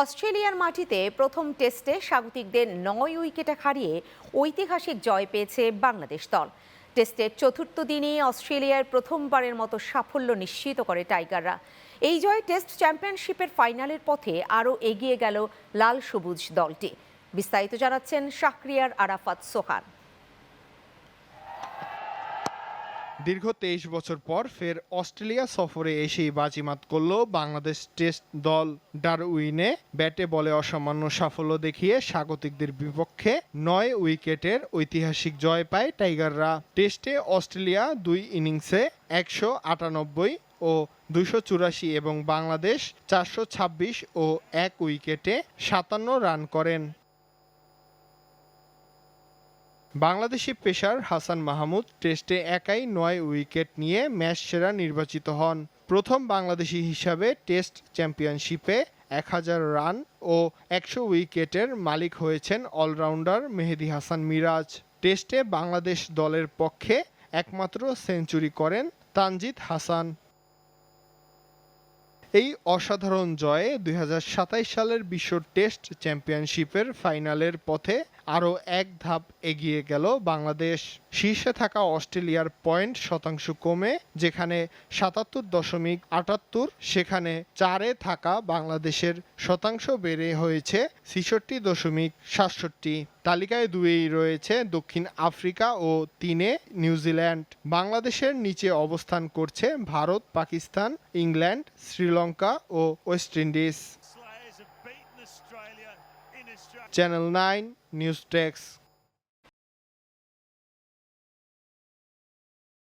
অস্ট্রেলিয়ার মাটিতে প্রথম টেস্টে স্বাগতিকদের 9 উইকেটে হারিয়ে ঐতিহাসিক জয় পেয়েছে বাংলাদেশ দল। টেস্টের চতুর্থ দিনেই অস্ট্রেলিয়ার প্রথমবারের মতো সাফল্য নিশ্চিত করে টাইগাররা। এই জয় টেস্ট চ্যাম্পিয়নশিপের ফাইনালের পথে আরও এগিয়ে গেল লাল সবুজ দলটি। বিস্তারিত জানাচ্ছেন শাহরিয়ার আরাফাত সোহান। দীর্ঘ 23 বছর পর ফের অস্ট্রেলিয়া সফরে এসেই বাজিমাত করল বাংলাদেশ টেস্ট দল। ডারউইনে ব্যাটে বলে অসামান্য সাফল্য দেখিয়ে স্বাগতিকদের বিপক্ষে 9 উইকেটের ঐতিহাসিক জয় পায় টাইগাররা। টেস্টে অস্ট্রেলিয়া 2 ইনিংসে 198 ও 284 এবং বাংলাদেশ 426 ও 1 উইকেটে 57 রান করেন। বাংলাদেশি পেসার হাসান মাহমুদ টেস্টে একাই 9 উইকেট নিয়ে ম্যাচ সেরা নির্বাচিত হন। প্রথম বাংলাদেশি হিসাবে টেস্ট চ্যাম্পিয়নশিপে 1000 রান ও 100 উইকেটের মালিক হয়েছেন অলরাউন্ডার মেহেদী হাসান মিরাজ। টেস্টে বাংলাদেশ দলের পক্ষে একমাত্র সেঞ্চুরি করেন তানজিদ হাসান। এই অসাধারণ জয়ে 2027 সালের বিশ্ব টেস্ট চ্যাম্পিয়নশিপের ফাইনালের পথে আরও এক ধাপ এগিয়ে গেল বাংলাদেশ। শীর্ষে থাকা অস্ট্রেলিয়ার পয়েন্ট শতাংশ কমে যেখানে 77.78 সেখানে 4-এ থাকা বাংলাদেশের শতাংশ বেড়ে হয়েছে 66.67। তালিকায় 2-এই রয়েছে দক্ষিণ আফ্রিকা ও 3-এ নিউজিল্যান্ড। বাংলাদেশের নিচে অবস্থান করছে ভারত, পাকিস্তান, ইংল্যান্ড, শ্রীলঙ্কা ও West Indies. Channel 9 news desk.